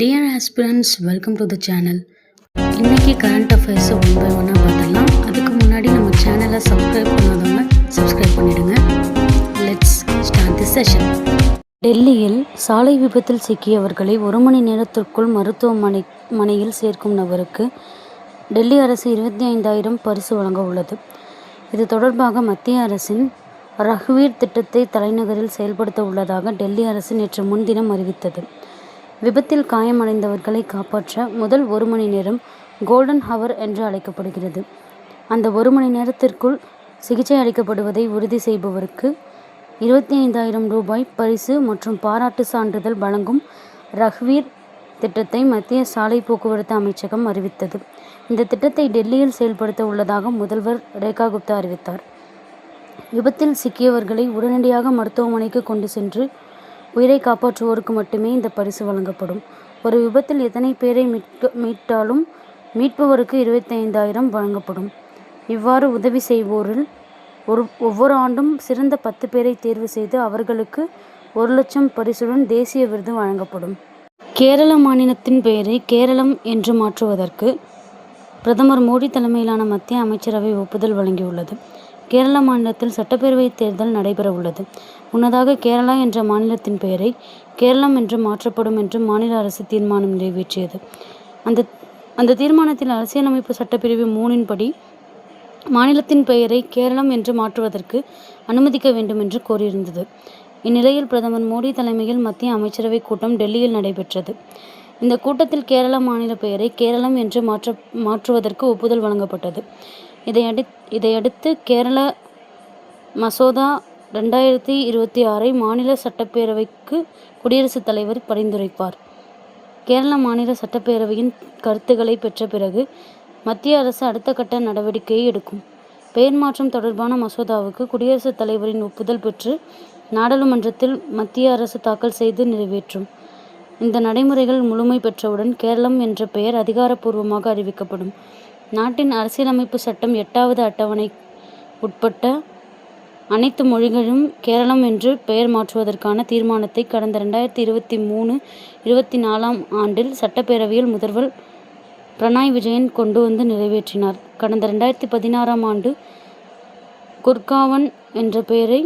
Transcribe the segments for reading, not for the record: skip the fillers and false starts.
Dear aspirants, welcome to the channel. இன்றைக்கி current அஃபேர்ஸை one by ஒன்னாக பார்த்துடலாம். அதுக்கு முன்னாடி நம்ம சேனலை சப்ஸ்கிரைப் பண்ணாதவங்க சப்ஸ்கிரைப் பண்ணிவிடுங்க. Let's start the session. டெல்லியில் சாலை விபத்தில் சிக்கியவர்களை 1 மணி நேரத்திற்குள் மருத்துவமனையில் சேர்க்கும் நபருக்கு டெல்லி அரசு 25,000 பரிசு வழங்க உள்ளது. இது தொடர்பாக மத்திய அரசின் ரகுவீர் திட்டத்தை தலைநகரில் செயல்படுத்த உள்ளதாக டெல்லி அரசு நேற்று முன்தினம் அறிவித்தது. விபத்தில் காயமடைந்தவர்களை காப்பாற்ற முதல் 1 மணி நேரம் கோல்டன் ஹவர் என்று அழைக்கப்படுகிறது. அந்த 1 மணி நேரத்திற்குள் சிகிச்சை அளிக்கப்படுவதை உறுதி செய்பவருக்கு 25,000 ரூபாய் பரிசு மற்றும் பாராட்டு சான்றிதழ் வழங்கும் ரகுவீர் திட்டத்தை மத்திய சாலை போக்குவரத்து அமைச்சகம் அறிவித்தது. இந்த திட்டத்தை டெல்லியில் செயல்படுத்த உள்ளதாக முதல்வர் ரேகா குப்தா அறிவித்தார். விபத்தில் சிக்கியவர்களை உடனடியாக மருத்துவமனைக்கு கொண்டு சென்று உயிரை காப்பாற்றுவோருக்கு மட்டுமே இந்த பரிசு வழங்கப்படும். ஒரு விபத்தில் எத்தனை பேரை மீட்டாலும் மீட்பவருக்கு 25,000 வழங்கப்படும். இவ்வாறு உதவி செய்வோரில் ஒவ்வொரு ஆண்டும் சிறந்த 10 பேரை தேர்வு செய்து அவர்களுக்கு 1,00,000 பரிசுடன் தேசிய விருது வழங்கப்படும். கேரள மாநிலத்தின் பெயரை கேரளம் என்று மாற்றுவதற்கு பிரதமர் மோடி தலைமையிலான மத்திய அமைச்சரவை ஒப்புதல் வழங்கியுள்ளது. கேரள மாநிலத்தில் சட்டப்பேரவை தேர்தல் நடைபெற உள்ளது. முன்னதாக கேரளா என்ற மாநிலத்தின் பெயரை கேரளம் என்று மாற்றப்படும் என்று மாநில அரசு தீர்மானம் நிறைவேற்றியது. அந்த தீர்மானத்தில் அரசியலமைப்பு சட்டப்பிரிவு 3 படி மாநிலத்தின் பெயரை கேரளம் என்று மாற்றுவதற்கு அனுமதிக்க வேண்டும் என்று கோரியிருந்தது. இந்நிலையில் பிரதமர் மோடி தலைமையில் மத்திய அமைச்சரவை கூட்டம் டெல்லியில் நடைபெற்றது. இந்த கூட்டத்தில் கேரள மாநில பெயரை கேரளம் என்று மாற்றுவதற்கு ஒப்புதல் வழங்கப்பட்டது. இதையடுத்து கேரள மசோதா 2026 மாநில சட்டப்பேரவைக்கு குடியரசுத் தலைவர் பரிந்துரைப்பார். கேரள மாநில சட்டப்பேரவையின் கருத்துக்களை பெற்ற பிறகு மத்திய அரசு அடுத்த கட்ட நடவடிக்கையை எடுக்கும். பெயர் மாற்றம் தொடர்பான மசோதாவுக்கு குடியரசுத் தலைவரின் ஒப்புதல் பெற்று நாடாளுமன்றத்தில் மத்திய அரசு தாக்கல் செய்து நிறைவேற்றும். இந்த நடைமுறைகள் முழுமை பெற்றவுடன் கேரளம் என்ற பெயர் அதிகாரப்பூர்வமாக அறிவிக்கப்படும். நாட்டின் அரசியலமைப்பு சட்டம் 8வது அட்டவணை உட்பட்ட அனைத்து மொழிகளும் கேரளம் என்று பெயர் மாற்றுவதற்கான தீர்மானத்தை கடந்த 2023-24 ஆண்டில் சட்டப்பேரவையில் முதல்வர் பினராயி விஜயன் கொண்டு வந்து நிறைவேற்றினார். கடந்த 2016 ஆண்டு குர்காவன் என்ற பெயரை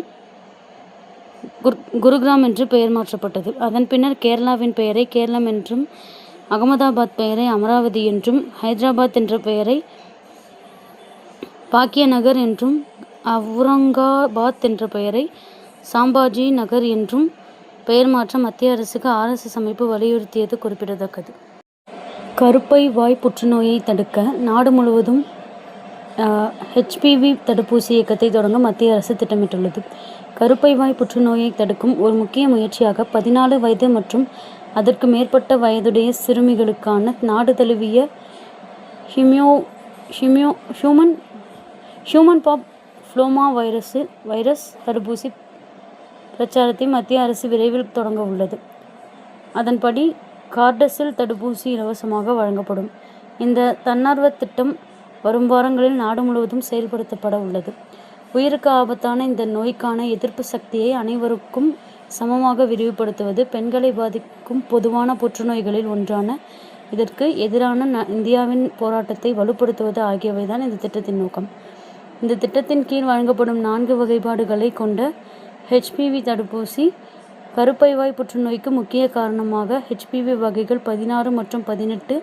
குருகிராம் என்று பெயர் மாற்றப்பட்டது. அதன் பின்னர் கேரளாவின் பெயரை கேரளம் என்றும், அகமதாபாத் பெயரை அமராவதி என்றும், ஹைதராபாத் என்ற பெயரை பாக்கிய நகர் என்றும், அவுரங்காபாத் என்ற பெயரை சாம்பாஜி நகர் என்றும் பெயர் மாற்ற மத்திய அரசுக்கு RSS அமைப்பு வலியுறுத்தியது குறிப்பிடத்தக்கது. கருப்பை வாய் புற்றுநோயை தடுக்க நாடு முழுவதும் HPV தடுப்பூசி இயக்கத்தை தொடங்க மத்திய அரசு திட்டமிட்டுள்ளது. கருப்பை வாய் புற்றுநோயை தடுக்கும் ஒரு முக்கிய முயற்சியாக 14 வயது மற்றும் அதற்கு மேற்பட்ட வயதுடைய சிறுமிகளுக்கான நாடு தழுவிய ஹியூமன் பாப்லோமா வைரஸ் தடுப்பூசி பிரச்சாரத்தை மத்திய அரசு விரைவில் தொடங்க உள்ளது. அதன்படி கார்டசில் தடுப்பூசி இலவசமாக வழங்கப்படும். இந்த தன்னார்வ திட்டம் வரும் வாரங்களில் நாடு முழுவதும் செயல்படுத்தப்பட உள்ளது. உயிருக்கு ஆபத்தான இந்த நோய்க்கான எதிர்ப்பு சக்தியை அனைவருக்கும் சமமாக விரிவுபடுத்துவது, பெண்களை பாதிக்கும் பொதுவான புற்றுநோய்களில் ஒன்றான இதற்கு எதிரான இந்தியாவின் போராட்டத்தை வலுப்படுத்துவது ஆகியவைதான் இந்த திட்டத்தின் நோக்கம். இந்த திட்டத்தின் கீழ் வழங்கப்படும் 4 வகைப்பாடுகளை கொண்ட HPV தடுப்பூசி கருப்பை வாய் புற்றுநோய்க்கு முக்கிய காரணமாக HPV வகைகள் 16 மற்றும் 18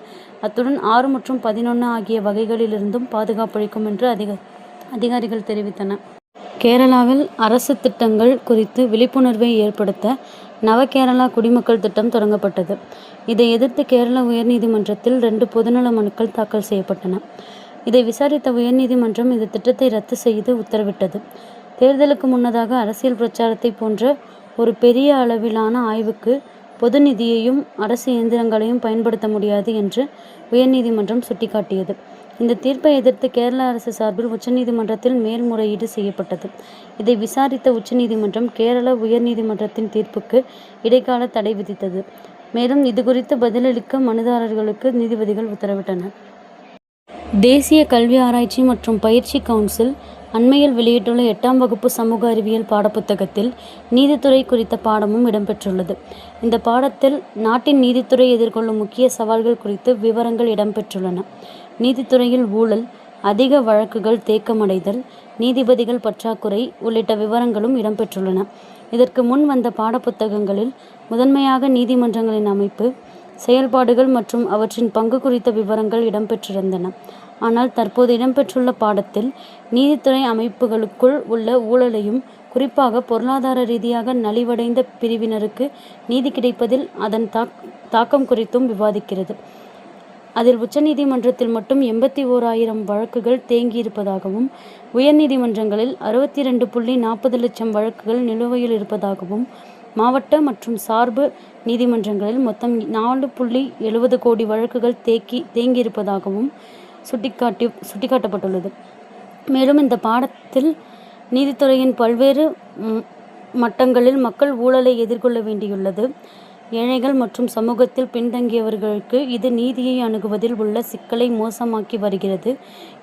அத்துடன் 6 மற்றும் 11 ஆகிய வகைகளிலிருந்தும் பாதுகாப்பளிக்கும் என்று அதிகாரிகள் தெரிவித்தனர். கேரளாவில் அரசு திட்டங்கள் குறித்து விழிப்புணர்வை ஏற்படுத்த நவகேரளா குடிமக்கள் திட்டம் தொடங்கப்பட்டது. இதை எதிர்த்து கேரள உயர்நீதிமன்றத்தில் 2 பொதுநல மனுக்கள் தாக்கல் செய்யப்பட்டன. இதை விசாரித்த உயர்நீதிமன்றம் இந்த திட்டத்தை ரத்து செய்து உத்தரவிட்டது. தேர்தலுக்கு முன்னதாக அரசியல் பிரச்சாரத்தை போன்ற ஒரு பெரிய அளவிலான ஆய்வுக்கு பொது நிதியையும் அரசு இயந்திரங்களையும் பயன்படுத்த முடியாது என்று உயர்நீதிமன்றம் சுட்டிக்காட்டியது. இந்த தீர்ப்பை எதிர்த்து கேரள அரசு சார்பில் உச்சநீதிமன்றத்தில் மேல்முறையீடு செய்யப்பட்டது. இதை விசாரித்த உச்சநீதிமன்றம் கேரள உயர்நீதிமன்றத்தின் தீர்ப்புக்கு இடைக்கால தடை விதித்தது. மேலும் இதுகுறித்து பதிலளிக்க மனுதாரர்களுக்கு நீதிபதிகள் உத்தரவிட்டனர். தேசிய கல்வி ஆராய்ச்சி மற்றும் பயிற்சி கவுன்சில் அண்மையில் வெளியிட்டுள்ள 8ஆம் வகுப்பு சமூக அறிவியல் பாடப்புத்தகத்தில் நீதித்துறை குறித்த பாடமும் இடம்பெற்றுள்ளது. இந்த பாடத்தில் நாட்டின் நீதித்துறை எதிர்கொள்ளும் முக்கிய சவால்கள் குறித்து விவரங்கள் இடம்பெற்றுள்ளன. நீதித்துறையில் ஊழல், அதிக வழக்குகள் தேக்கமடைதல், நீதிபதிகள் பற்றாக்குறை உள்ளிட்ட விவரங்களும் இடம்பெற்றுள்ளன. இதற்கு முன் வந்த பாடப்புத்தகங்களில் முதன்மையாக நீதிமன்றங்களின் அமைப்பு, செயல்பாடுகள் மற்றும் அவற்றின் பங்கு குறித்த விவரங்கள் இடம்பெற்றிருந்தன. ஆனால் தற்போது இடம்பெற்றுள்ள பாடத்தில் நீதித்துறை அமைப்புகளுக்குள் உள்ள ஊழலையும், குறிப்பாக பொருளாதார ரீதியாக நலிவடைந்த பிரிவினருக்கு நீதி கிடைப்பதில் அதன் தாக்கம் குறித்தும் விவாதிக்கிறது. அதில் உச்சநீதிமன்றத்தில் மட்டும் 81,000 வழக்குகள் தேங்கியிருப்பதாகவும், உயர்நீதிமன்றங்களில் 62.40 லட்சம் வழக்குகள் நிலுவையில் இருப்பதாகவும், மாவட்ட மற்றும் சார்பு நீதிமன்றங்களில் மொத்தம் 4.70 கோடி வழக்குகள் தேங்கியிருப்பதாகவும் சுட்டிக்காட்டப்பட்டுள்ளது. மேலும் இந்த பாடத்தில் நீதித்துறையின் பல்வேறு மட்டங்களில் மக்கள் ஊழலை எதிர்கொள்ள வேண்டியுள்ளது. ஏழைகள் மற்றும் சமூகத்தில் பின்தங்கியவர்களுக்கு இது நீதியை அணுகுவதில் உள்ள சிக்கலை மோசமாக்கி வருகிறது.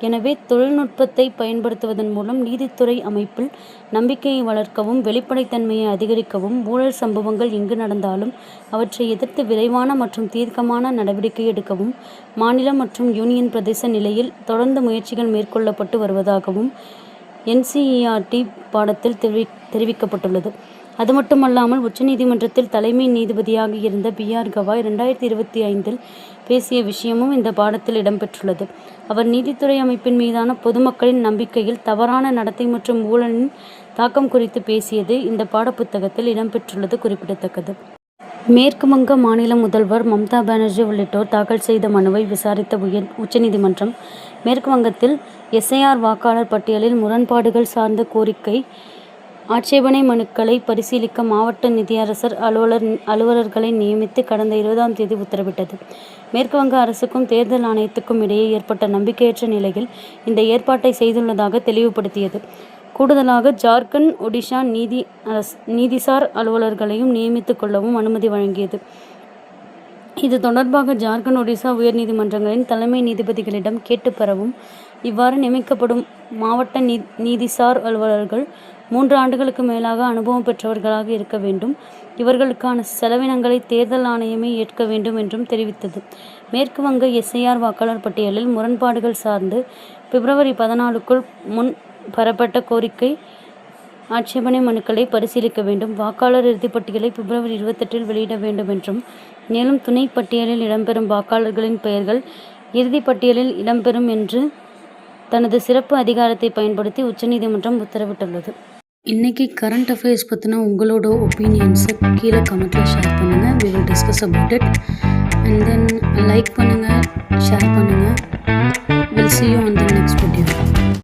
எனவே தொழில்நுட்பத்தை பயன்படுத்துவதன் மூலம் நீதித்துறை அமைப்பில் நம்பிக்கையை வளர்க்கவும், வெளிப்படைத்தன்மையை அதிகரிக்கவும், ஊழல் சம்பவங்கள் எங்கு நடந்தாலும் அவற்றை எதிர்த்து விரைவான மற்றும் தீர்க்கமான நடவடிக்கை எடுக்கவும் மாநில மற்றும் யூனியன் பிரதேச நிலையில் தொடர்ந்து முயற்சிகள் மேற்கொள்ளப்பட்டு வருவதாகவும் NCERT பாடத்தில் தெரிவிக்கப்பட்டுள்ளது. அது மட்டுமல்லாமல் உச்சநீதிமன்றத்தில் தலைமை நீதிபதியாக இருந்த B.R. கவாய் 2025 பேசிய விஷயமும் இந்த பாடத்தில் இடம்பெற்றுள்ளது. அவர் நீதித்துறை அமைப்பின் மீதான பொதுமக்களின் நம்பிக்கையில் தவறான நடத்தை மற்றும் ஊழலின் தாக்கம் குறித்து பேசியது இந்த பாடப்புத்தகத்தில் இடம்பெற்றுள்ளது குறிப்பிடத்தக்கது. மேற்கு வங்க மாநில முதல்வர் மம்தா பானர்ஜி உள்ளிட்டோர் தாக்கல் செய்த மனுவை விசாரித்த உச்சநீதிமன்றம் மேற்கு வங்கத்தில் SIR வாக்காளர் பட்டியலில் முரண்பாடுகள் சார்ந்த கோரிக்கை ஆட்சேபனை மனுக்களை பரிசீலிக்க மாவட்ட நிதியரசர் அலுவலர்களை நியமித்து கடந்த 20ஆம் தேதி உத்தரவிட்டது. மேற்கு வங்க அரசுக்கும் தேர்தல் ஆணையத்துக்கும் இடையே ஏற்பட்ட நம்பிக்கையற்ற நிலையில் இந்த ஏற்பாட்டை செய்துள்ளதாக தெளிவுபடுத்தியது. கூடுதலாக ஜார்க்கண்ட், ஒடிஷா நீதிசார் அலுவலர்களையும் நியமித்துக் கொள்ளவும் அனுமதி வழங்கியது. இது தொடர்பாக ஜார்க்கண்ட், ஒடிஷா உயர்நீதிமன்றங்களின் தலைமை நீதிபதிகளிடம் கேட்டு பெறவும், இவ்வாறு நியமிக்கப்படும் மாவட்ட நீதிசார் அலுவலர்கள் 3 ஆண்டுகளுக்கு மேலாக அனுபவம் பெற்றவர்களாக இருக்க வேண்டும், இவர்களுக்கான செலவினங்களை தேர்தல் ஆணையமே ஏற்க வேண்டும் என்றும் தெரிவித்தது. மேற்கு வங்க SIR வாக்காளர் பட்டியலில் முரண்பாடுகள் சார்ந்து பிப்ரவரி 14க்குள் முன் பெறப்பட்ட கோரிக்கை ஆட்சேபனை மனுக்களை பரிசீலிக்க வேண்டும், வாக்காளர் இறுதிப்பட்டியலை பிப்ரவரி 28 வெளியிட வேண்டும் என்றும், மேலும் துணை பட்டியலில் இடம்பெறும் வாக்காளர்களின் பெயர்கள் இறுதிப்பட்டியலில் இடம்பெறும் என்று தனது சிறப்பு அதிகாரத்தை பயன்படுத்தி உச்சநீதிமன்றம் உத்தரவிட்டுள்ளது. இன்றைக்கி கரண்ட் அஃபேர்ஸ் பற்றின உங்களோட ஒப்பீனியன்ஸை கீழே கமெண்ட்டில் ஷேர் பண்ணுங்கள். we will discuss about it and then like பண்ணுங்கள், ஷேர் பண்ணுங்கள். we'll see you on the next video.